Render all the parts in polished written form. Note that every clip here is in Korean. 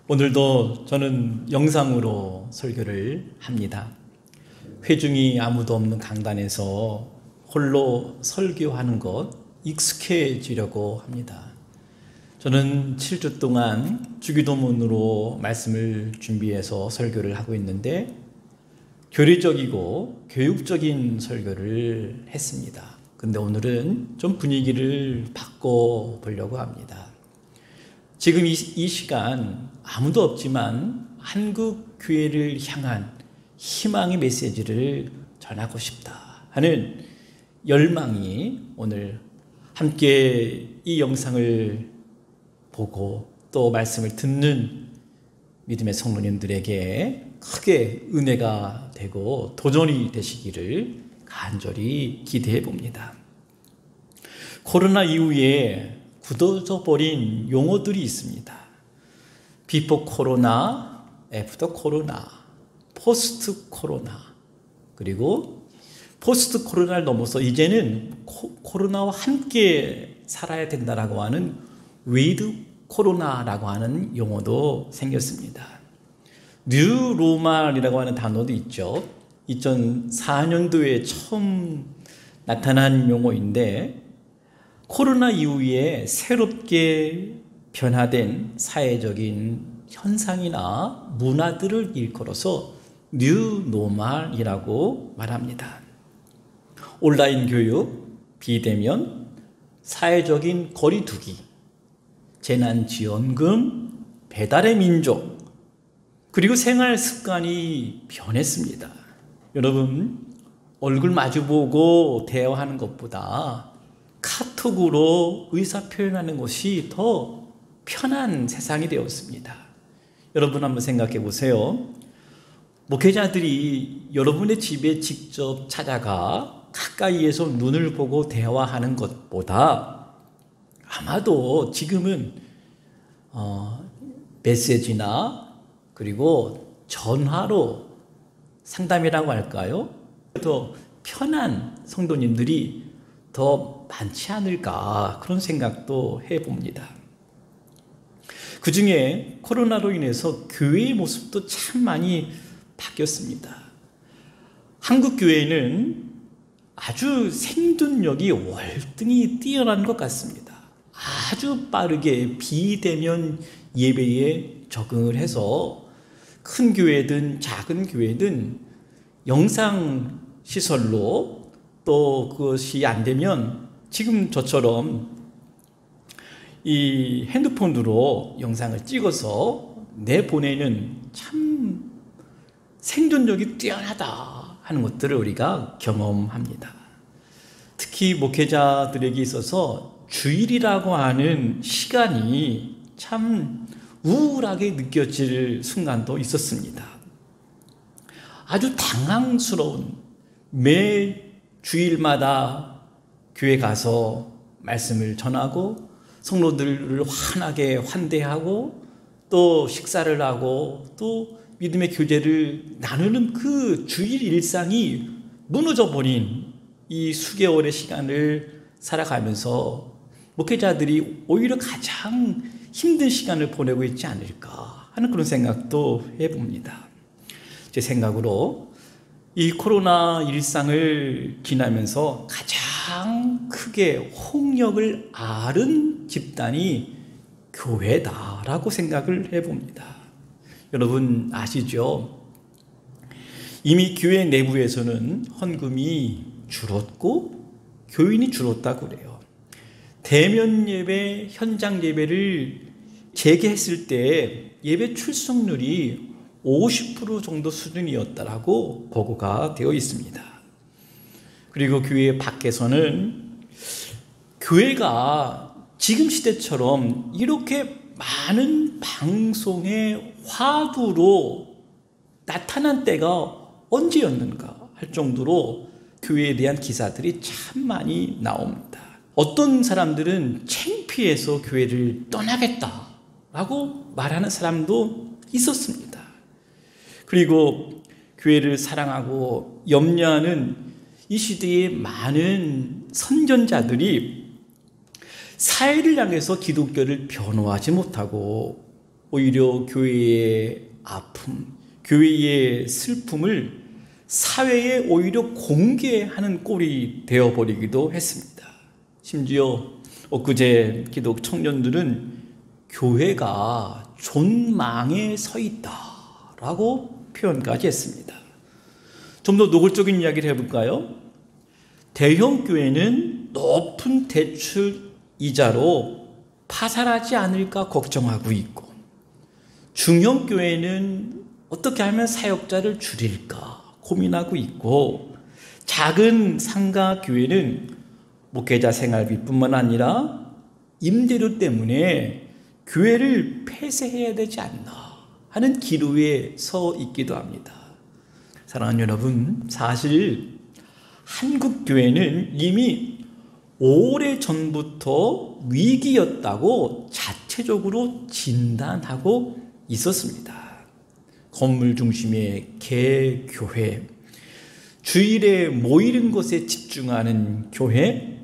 오늘도 저는 영상으로 설교를 합니다. 회중이 아무도 없는 강단에서 홀로 설교하는 것 익숙해지려고 합니다. 저는 7주 동안 주기도문으로 말씀을 준비해서 설교를 하고 있는데 교리적이고 교육적인 설교를 했습니다. 근데 오늘은 좀 분위기를 바꿔보려고 합니다. 지금 이 시간 아무도 없지만 한국 교회를 향한 희망의 메시지를 전하고 싶다 하는 열망이 오늘 함께 이 영상을 보고 또 말씀을 듣는 믿음의 성도님들에게 크게 은혜가 되고 도전이 되시기를 간절히 기대해 봅니다. 코로나 이후에 굳어져 버린 용어들이 있습니다. 비포 코로나, 애프터 코로나, 포스트 코로나, 그리고 포스트 코로나를 넘어서 이제는 코로나와 함께 살아야 된다라고 하는 위드 코로나라고 하는 용어도 생겼습니다. 뉴 로말이라고 하는 단어도 있죠. 2004년도에 처음 나타난 용어인데 코로나 이후에 새롭게 변화된 사회적인 현상이나 문화들을 일컬어서 뉴 노멀이라고 말합니다. 온라인 교육, 비대면, 사회적인 거리두기, 재난지원금, 배달의 민족, 그리고 생활 습관이 변했습니다. 여러분, 얼굴 마주보고 대화하는 것보다 카톡으로 의사 표현하는 것이 더 편한 세상이 되었습니다. 여러분 한번 생각해 보세요. 목회자들이 여러분의 집에 직접 찾아가 가까이에서 눈을 보고 대화하는 것보다 아마도 지금은 메시지나 그리고 전화로 상담이라고 할까요? 더 편한 성도님들이 더 많지 않을까 그런 생각도 해봅니다. 그 중에 코로나로 인해서 교회의 모습도 참 많이 바뀌었습니다. 한국 교회는 아주 생존력이 월등히 뛰어난 것 같습니다. 아주 빠르게 비대면 예배에 적응을 해서 큰 교회든 작은 교회든 영상 시설로 또 그것이 안 되면 지금 저처럼 이 핸드폰으로 영상을 찍어서 내보내는 참 생존력이 뛰어나다 하는 것들을 우리가 경험합니다. 특히 목회자들에게 있어서 주일이라고 하는 시간이 참 우울하게 느껴질 순간도 있었습니다. 아주 당황스러운 매 주일마다 교회 가서 말씀을 전하고 성도들을 환하게 환대하고 또 식사를 하고 또 믿음의 교제를 나누는 그 주일 일상이 무너져버린 이 수개월의 시간을 살아가면서 목회자들이 오히려 가장 힘든 시간을 보내고 있지 않을까 하는 그런 생각도 해봅니다. 제 생각으로 이 코로나 일상을 지나면서 가장 크게 홍역을 앓은 집단이 교회다라고 생각을 해봅니다. 여러분 아시죠? 이미 교회 내부에서는 헌금이 줄었고 교인이 줄었다고 그래요. 대면 예배, 현장 예배를 재개했을 때 예배 출석률이 50% 정도 수준이었다라고 보고가 되어 있습니다. 그리고 교회 밖에서는 교회가 지금 시대처럼 이렇게 많은 방송의 화두로 나타난 때가 언제였는가 할 정도로 교회에 대한 기사들이 참 많이 나옵니다. 어떤 사람들은 창피해서 교회를 떠나겠다라고 말하는 사람도 있었습니다. 그리고 교회를 사랑하고 염려하는 이 시대의 많은 선전자들이 사회를 향해서 기독교를 변호하지 못하고 오히려 교회의 아픔, 교회의 슬픔을 사회에 오히려 공개하는 꼴이 되어버리기도 했습니다. 심지어 엊그제 기독 청년들은 교회가 존망에 서 있다라고 표현까지 했습니다. 좀 더 노골적인 이야기를 해볼까요? 대형 교회는 높은 대출 이자로 파산하지 않을까 걱정하고 있고, 중형 교회는 어떻게 하면 사역자를 줄일까 고민하고 있고, 작은 상가 교회는 목회자 생활비뿐만 아니라 임대료 때문에 교회를 폐쇄해야 되지 않나 하는 기로에 서 있기도 합니다. 사랑하는 여러분, 사실 한국 교회는 이미 오래전부터 위기였다고 자체적으로 진단하고 있었습니다. 건물 중심의 개교회, 주일에 모이는 것에 집중하는 교회,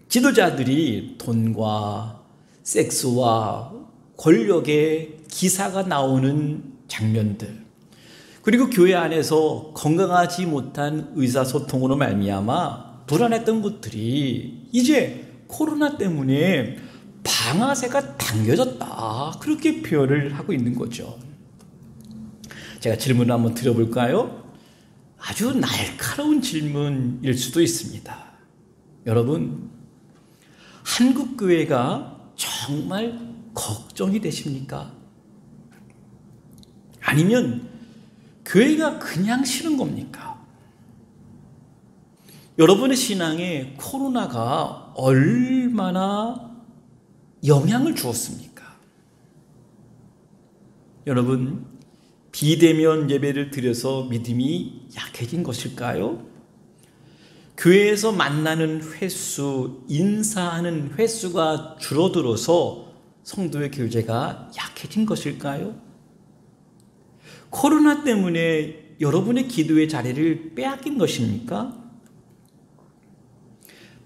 지도자들이 돈과 섹스와 권력의 기사가 나오는 장면들, 그리고 교회 안에서 건강하지 못한 의사소통으로 말미암아 불안했던 것들이 이제 코로나 때문에 방아쇠가 당겨졌다, 그렇게 표현을 하고 있는 거죠. 제가 질문을 한번 드려볼까요? 아주 날카로운 질문일 수도 있습니다. 여러분, 한국 교회가 정말 걱정이 되십니까? 아니면 교회가 그냥 싫은 겁니까? 여러분의 신앙에 코로나가 얼마나 영향을 주었습니까? 여러분, 비대면 예배를 드려서 믿음이 약해진 것일까요? 교회에서 만나는 횟수, 인사하는 횟수가 줄어들어서 성도의 교제가 약해진 것일까요? 코로나 때문에 여러분의 기도의 자리를 빼앗긴 것입니까?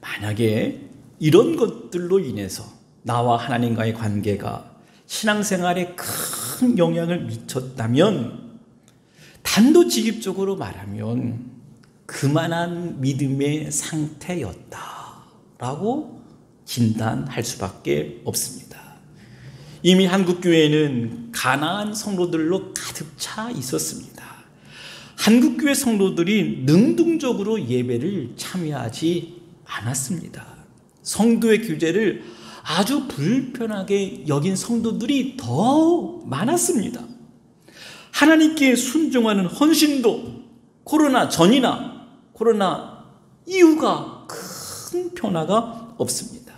만약에 이런 것들로 인해서 나와 하나님과의 관계가 신앙생활에 큰 영향을 미쳤다면, 단도직입적으로 말하면 그만한 믿음의 상태였다라고 진단할 수밖에 없습니다. 이미 한국 교회는 가난한 성도들로 가득 차 있었습니다. 한국 교회 성도들이 능동적으로 예배를 참여하지 않았습니다. 성도의 규제를 아주 불편하게 여긴 성도들이 더 많았습니다. 하나님께 순종하는 헌신도 코로나 전이나 코로나 이후가 큰 변화가 없습니다.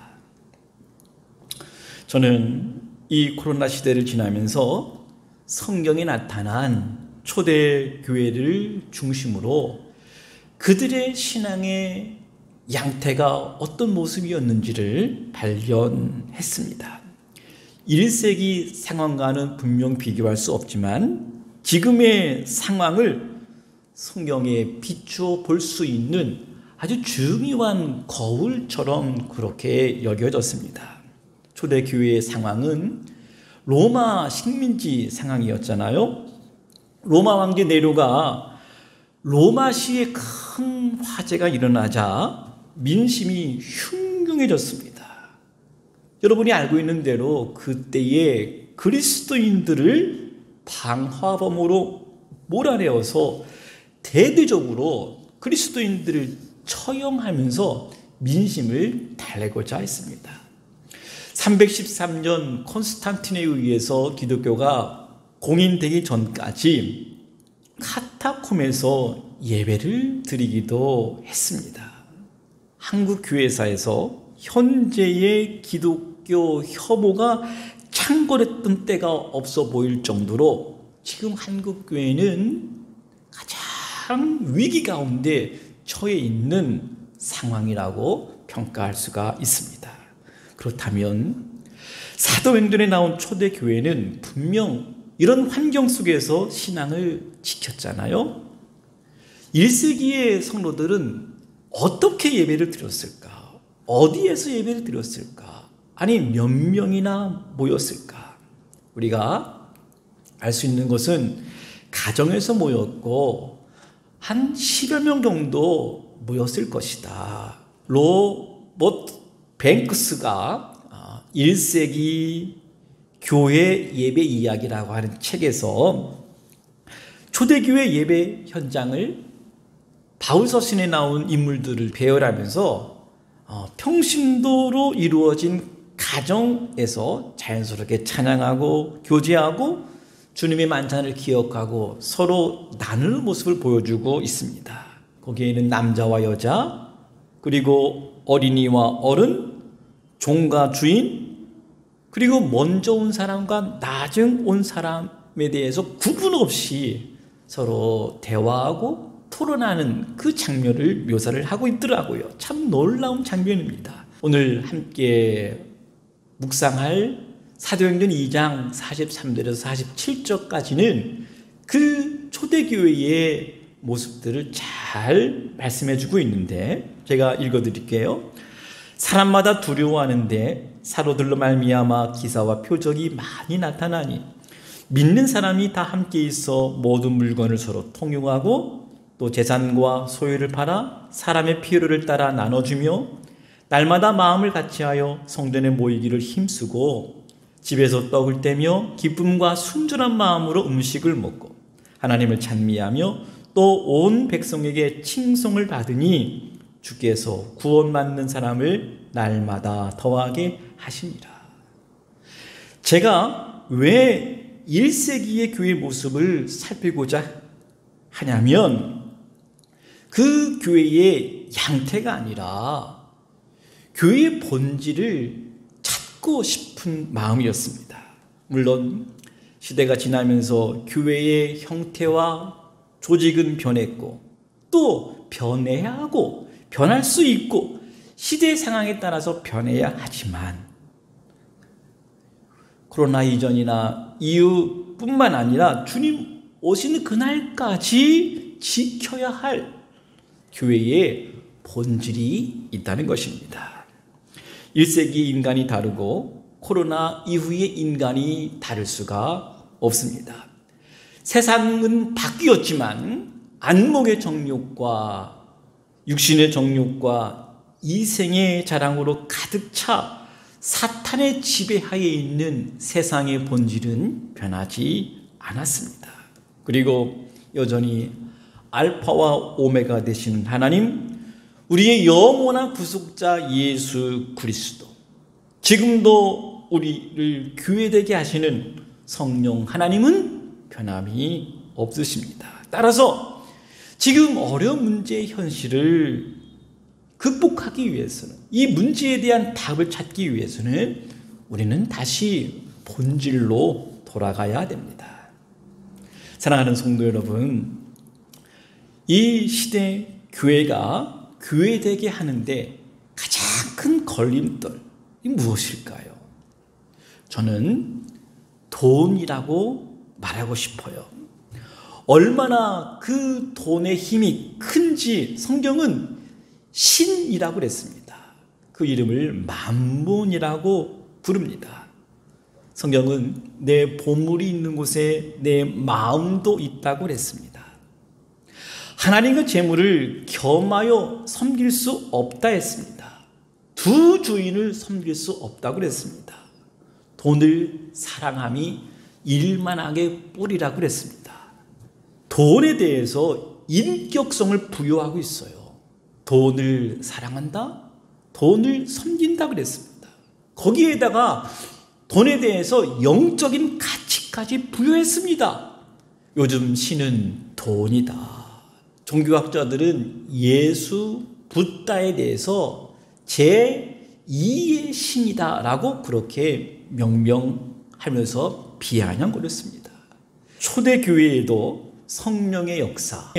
저는 이 코로나 시대를 지나면서 성경에 나타난 초대 교회를 중심으로 그들의 신앙의 양태가 어떤 모습이었는지를 발견했습니다. 1세기 상황과는 분명 비교할 수 없지만 지금의 상황을 성경에 비추어 볼 수 있는 아주 중요한 거울처럼 그렇게 여겨졌습니다. 초대교회의 상황은 로마 식민지 상황이었잖아요. 로마 황제 네로가 로마시에 큰 화재가 일어나자 민심이 흉흉해졌습니다. 여러분이 알고 있는 대로 그때의 그리스도인들을 방화범으로 몰아내어서 대대적으로 그리스도인들을 처형하면서 민심을 달래고자 했습니다. 313년 콘스탄틴에 의해서 기독교가 공인되기 전까지 카타콤에서 예배를 드리기도 했습니다. 한국 교회사에서 현재의 기독교 혐오가 창궐했던 때가 없어 보일 정도로 지금 한국 교회는 가장 위기 가운데 처해 있는 상황이라고 평가할 수가 있습니다. 그렇다면 사도행전에 나온 초대교회는 분명 이런 환경 속에서 신앙을 지켰잖아요. 1세기의 성도들은 어떻게 예배를 드렸을까? 어디에서 예배를 드렸을까? 아니 몇 명이나 모였을까? 우리가 알 수 있는 것은 가정에서 모였고 한 10여 명 정도 모였을 것이다. 로버트 뱅크스가 1세기 교회 예배 이야기라고 하는 책에서 초대교회 예배 현장을 바울 서신에 나온 인물들을 배열하면서 평신도로 이루어진 가정에서 자연스럽게 찬양하고 교제하고 주님의 만찬을 기억하고 서로 나누는 모습을 보여주고 있습니다. 거기에는 남자와 여자, 그리고 어린이와 어른, 종과 주인, 그리고 먼저 온 사람과 나중 온 사람에 대해서 구분 없이 서로 대화하고 토론하는 그 장면을 묘사를 하고 있더라고요. 참 놀라운 장면입니다. 오늘 함께 묵상할 사도행전 2장 43절에서 47절까지는 그 초대교회의 모습들을 잘 말씀해주고 있는데 제가 읽어드릴게요. 사람마다 두려워하는데 사도들로 말미암아 기사와 표적이 많이 나타나니 믿는 사람이 다 함께 있어 모든 물건을 서로 통용하고 또 재산과 소유를 팔아 사람의 필요를 따라 나눠주며 날마다 마음을 같이하여 성전에 모이기를 힘쓰고 집에서 떡을 떼며 기쁨과 순전한 마음으로 음식을 먹고 하나님을 찬미하며 또 온 백성에게 칭송을 받으니 주께서 구원받는 사람을 날마다 더하게 하시니라. 제가 왜 1세기의 교회 모습을 살피고자 하냐면 그 교회의 양태가 아니라 교회의 본질을 찾고 싶은 마음이었습니다. 물론 시대가 지나면서 교회의 형태와 조직은 변했고 또 변해야 하고 변할 수 있고 시대 상황에 따라서 변해야 하지만 코로나 이전이나 이후뿐만 아니라 주님 오시는 그날까지 지켜야 할 교회의 본질이 있다는 것입니다. 1세기 인간이 다르고 코로나 이후의 인간이 다를 수가 없습니다. 세상은 바뀌었지만 안목의 정욕과 육신의 정욕과 이생의 자랑으로 가득 차 사탄의 지배하에 있는 세상의 본질은 변하지 않았습니다. 그리고 여전히 알파와 오메가 되시는 하나님, 우리의 영원한 구속자 예수 그리스도, 지금도 우리를 교회되게 하시는 성령 하나님은 변함이 없으십니다. 따라서 지금 어려운 문제의 현실을 극복하기 위해서는, 이 문제에 대한 답을 찾기 위해서는 우리는 다시 본질로 돌아가야 됩니다. 사랑하는 성도 여러분, 이 시대 교회가 교회되게 하는데 가장 큰 걸림돌이 무엇일까요? 저는 돈이라고 말하고 싶어요. 얼마나 그 돈의 힘이 큰지 성경은 신이라고 그랬습니다. 그 이름을 만몬이라고 부릅니다. 성경은 내 보물이 있는 곳에 내 마음도 있다고 그랬습니다. 하나님의 재물을 겸하여 섬길 수 없다 했습니다. 두 주인을 섬길 수 없다고 그랬습니다. 돈을 사랑함이 일만하게 뿌리라고 그랬습니다. 돈에 대해서 인격성을 부여하고 있어요. 돈을 사랑한다? 돈을 섬긴다 그랬습니다. 거기에다가 돈에 대해서 영적인 가치까지 부여했습니다. 요즘 신은 돈이다. 종교학자들은 예수, 붓다에 대해서 제2의 신이다라고 그렇게 명명하면서 비아냥거렸습니다. 초대교회에도 성령의 역사,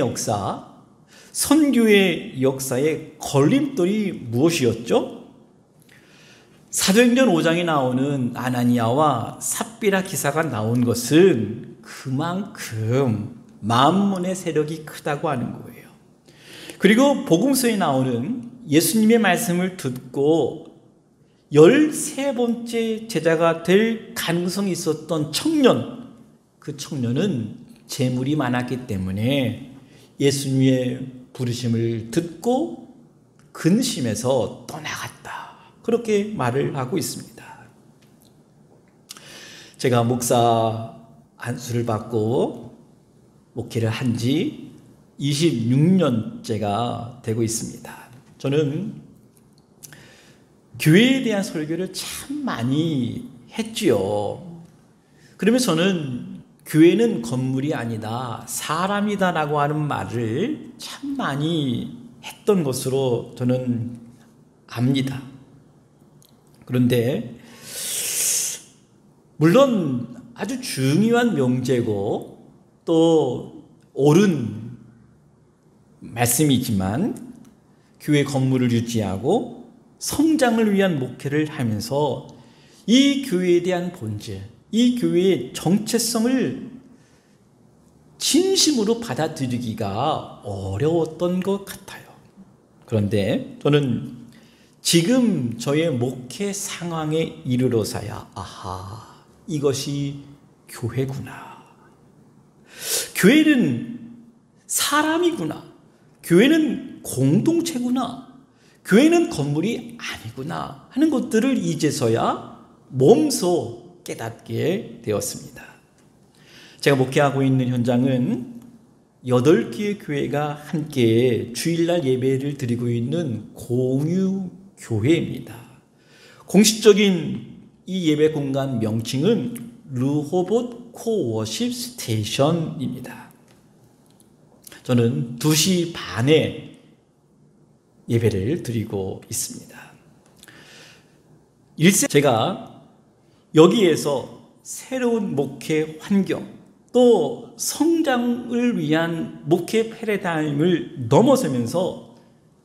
선교의 역사의 걸림돌이 무엇이었죠? 사도행전 5장에 나오는 아나니아와 삽비라 기사가 나온 것은 그만큼 만몬의 세력이 크다고 하는 거예요. 그리고 복음서에 나오는 예수님의 말씀을 듣고 13번째 제자가 될 가능성이 있었던 청년, 그 청년은 재물이 많았기 때문에 예수님의 부르심을 듣고 근심해서 떠나갔다. 그렇게 말을 하고 있습니다. 제가 목사 안수를 받고 목회를 한 지 26년째가 되고 있습니다. 저는 교회에 대한 설교를 참 많이 했지요. 그러면서 저는 교회는 건물이 아니다, 사람이다 라고 하는 말을 참 많이 했던 것으로 저는 압니다. 그런데 물론 아주 중요한 명제고 또 옳은 말씀이지만 교회 건물을 유지하고 성장을 위한 목회를 하면서 이 교회에 대한 본질, 이 교회의 정체성을 진심으로 받아들이기가 어려웠던 것 같아요. 그런데 저는 지금 저의 목회 상황에 이르러서야 아하, 이것이 교회구나. 교회는 사람이구나. 교회는 공동체구나. 교회는 건물이 아니구나 하는 것들을 이제서야 몸소 깨닫게 되었습니다. 제가 목회하고 있는 현장은 8개의 교회가 함께 주일날 예배를 드리고 있는 공유교회입니다. 공식적인 이 예배 공간 명칭은 르호봇 코워십 스테이션입니다. 저는 2시 반에 예배를 드리고 있습니다. 제가 여기에서 새로운 목회 환경 또 성장을 위한 목회 패러다임을 넘어서면서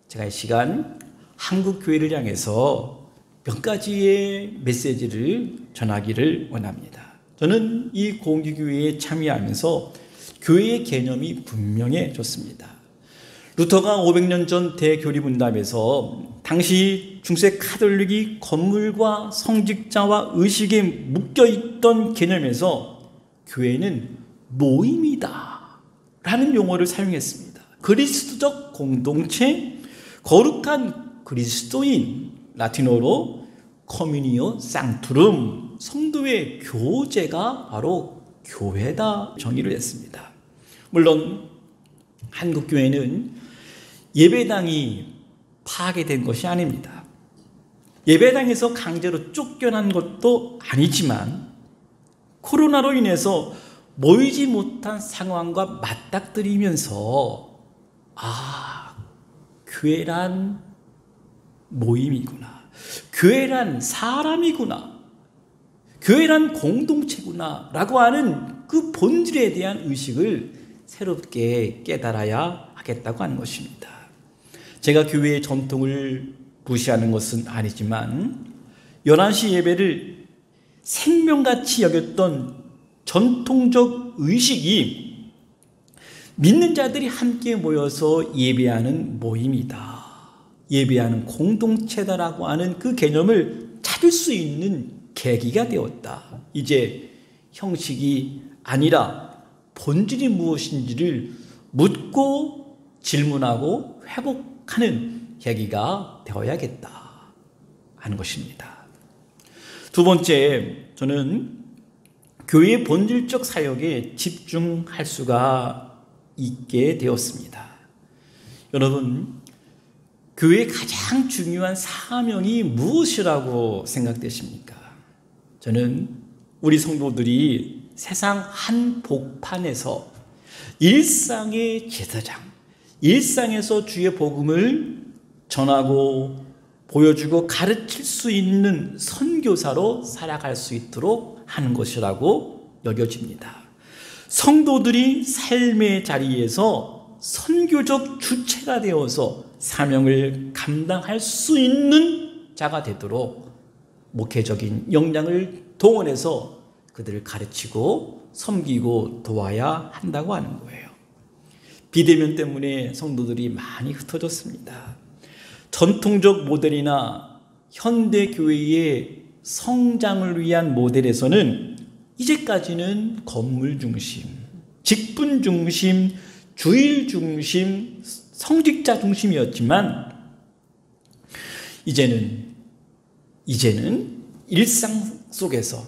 제가 이 시간 한국 교회를 향해서 몇 가지의 메시지를 전하기를 원합니다. 저는 이 공유교회에 참여하면서 교회의 개념이 분명해졌습니다. 루터가 500년 전 대교리분답에서 당시 중세 카톨릭이 건물과 성직자와 의식에 묶여있던 개념에서 교회는 모임이다 라는 용어를 사용했습니다. 그리스도적 공동체, 거룩한 그리스도인, 라틴어로 커뮤니오 상투름, 성도의 교제가 바로 교회다 정의를 했습니다. 물론 한국교회는 예배당이 파괴된 것이 아닙니다. 예배당에서 강제로 쫓겨난 것도 아니지만 코로나로 인해서 모이지 못한 상황과 맞닥뜨리면서 교회란 모임이구나, 교회란 사람이구나, 교회란 공동체구나 라고 하는 그 본질에 대한 의식을 새롭게 깨달아야 하겠다고 하는 것입니다. 제가 교회의 전통을 무시하는 것은 아니지만 11시 예배를 생명같이 여겼던 전통적 의식이 믿는 자들이 함께 모여서 예배하는 모임이다, 예배하는 공동체다라고 하는 그 개념을 찾을 수 있는 계기가 되었다. 이제 형식이 아니라 본질이 무엇인지를 묻고 질문하고 회복하는 계기가 되어야겠다 하는 것입니다. 두 번째, 저는 교회의 본질적 사역에 집중할 수가 있게 되었습니다. 여러분, 교회의 가장 중요한 사명이 무엇이라고 생각되십니까? 저는 우리 성도들이 세상 한복판에서 일상의 제사장, 일상에서 주의 복음을 전하고 보여주고 가르칠 수 있는 선교사로 살아갈 수 있도록 하는 것이라고 여겨집니다. 성도들이 삶의 자리에서 선교적 주체가 되어서 사명을 감당할 수 있는 자가 되도록 목회적인 역량을 동원해서 그들을 가르치고 섬기고 도와야 한다고 하는 거예요. 비대면 때문에 성도들이 많이 흩어졌습니다. 전통적 모델이나 현대 교회의 성장을 위한 모델에서는 이제까지는 건물 중심, 직분 중심, 주일 중심, 성직자 중심이었지만 이제는 일상 속에서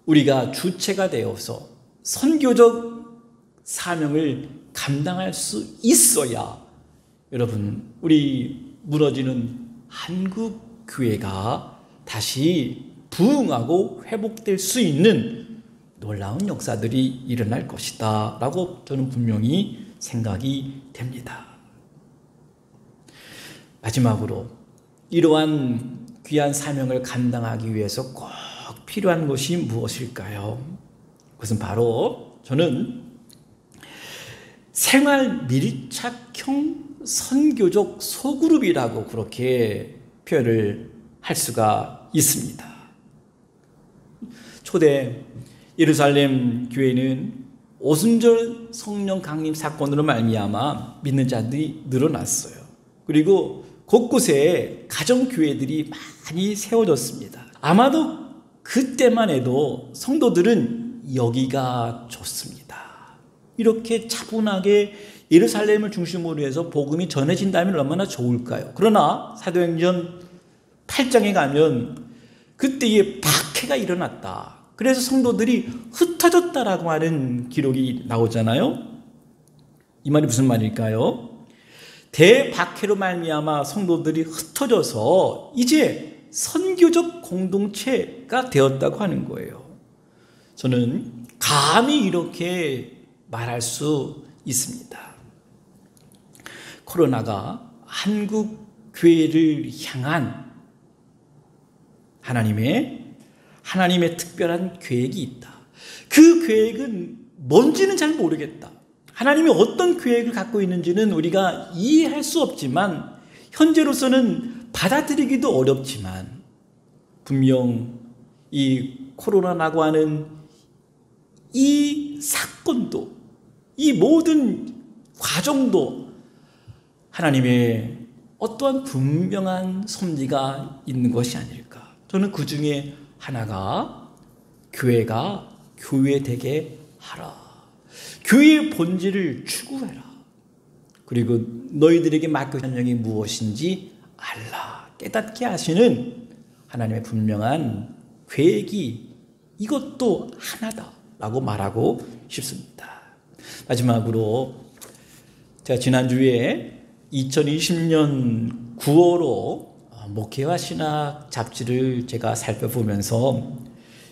우리가 주체가 되어서 선교적 사명을 감당할 수 있어야 여러분, 우리 무너지는 한국 교회가 다시 부흥하고 회복될 수 있는 놀라운 역사들이 일어날 것이다 라고 저는 분명히 생각이 됩니다. 마지막으로 이러한 귀한 사명을 감당하기 위해서 꼭 필요한 것이 무엇일까요? 그것은 바로 저는 생활 밀착형 선교적 소그룹이라고 그렇게 표현을 할 수가 있습니다. 초대 예루살렘 교회는 오순절 성령 강림 사건으로 말미암아 믿는 자들이 늘어났어요. 그리고 곳곳에 가정교회들이 많이 세워졌습니다. 아마도 그때만 해도 성도들은 여기가 좋습니다. 이렇게 차분하게 예루살렘을 중심으로 해서 복음이 전해진다면 얼마나 좋을까요? 그러나 사도행전 8장에 가면 그때에 박해가 일어났다. 그래서 성도들이 흩어졌다라고 하는 기록이 나오잖아요. 이 말이 무슨 말일까요? 대박해로 말미암아 성도들이 흩어져서 이제 선교적 공동체가 되었다고 하는 거예요. 저는 감히 이렇게 말할 수 있습니다. 코로나가 한국 교회를 향한 하나님의 특별한 계획이 있다. 그 계획은 뭔지는 잘 모르겠다. 하나님이 어떤 계획을 갖고 있는지는 우리가 이해할 수 없지만 현재로서는 받아들이기도 어렵지만 분명 이 코로나라고 하는 이 사건도 이 모든 과정도 하나님의 어떠한 분명한 섭리가 있는 것이 아닐까. 저는 그 중에 하나가 교회가 교회되게 하라. 교회의 본질을 추구해라. 그리고 너희들에게 맡겨진 사명이 무엇인지 알라. 깨닫게 하시는 하나님의 분명한 계획이 이것도 하나다라고 말하고 싶습니다. 마지막으로 제가 지난주에 2020년 9월호 목회와 신학 잡지를 제가 살펴보면서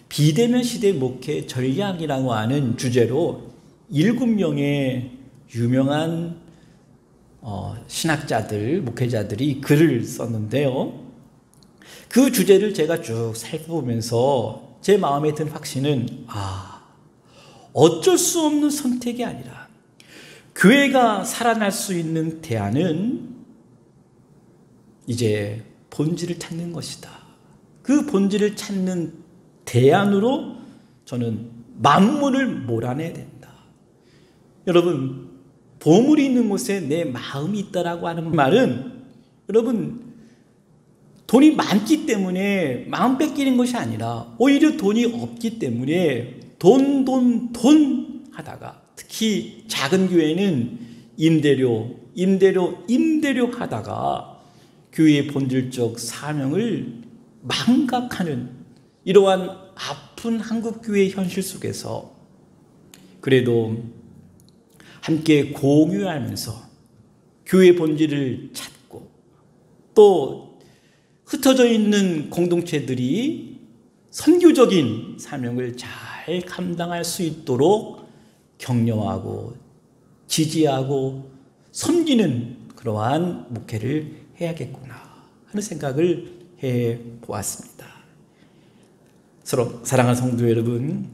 비대면 시대 목회 전략이라고 하는 주제로 7명의 유명한 신학자들, 목회자들이 글을 썼는데요. 그 주제를 제가 쭉 살펴보면서 제 마음에 든 확신은 어쩔 수 없는 선택이 아니라 교회가 살아날 수 있는 대안은 이제 본질을 찾는 것이다. 그 본질을 찾는 대안으로 저는 만물을 몰아내야 된다. 여러분, 보물이 있는 곳에 내 마음이 있다라고 하는 말은 여러분 돈이 많기 때문에 마음 뺏기는 것이 아니라 오히려 돈이 없기 때문에 돈 하다가 특히 작은 교회는 임대료 하다가 교회의 본질적 사명을 망각하는 이러한 아픈 한국교회의 현실 속에서 그래도 함께 공유하면서 교회의 본질을 찾고 또 흩어져 있는 공동체들이 선교적인 사명을 잘 감당할 수 있도록 격려하고 지지하고 섬기는 그러한 목회를 해야겠구나 하는 생각을 해보았습니다. 서로 사랑하는 성도 여러분,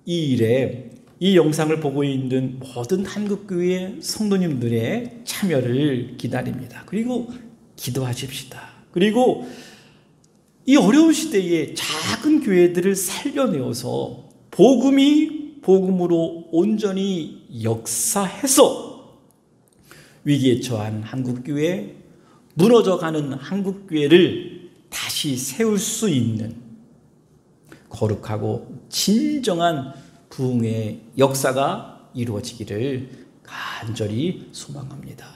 이 일에 이 영상을 보고 있는 모든 한국교회 성도님들의 참여를 기다립니다. 그리고 기도하십시다. 그리고 이 어려운 시대에 작은 교회들을 살려내어서 복음으로 온전히 역사해서 위기에 처한 한국교회, 무너져가는 한국교회를 다시 세울 수 있는 거룩하고 진정한 부흥의 역사가 이루어지기를 간절히 소망합니다.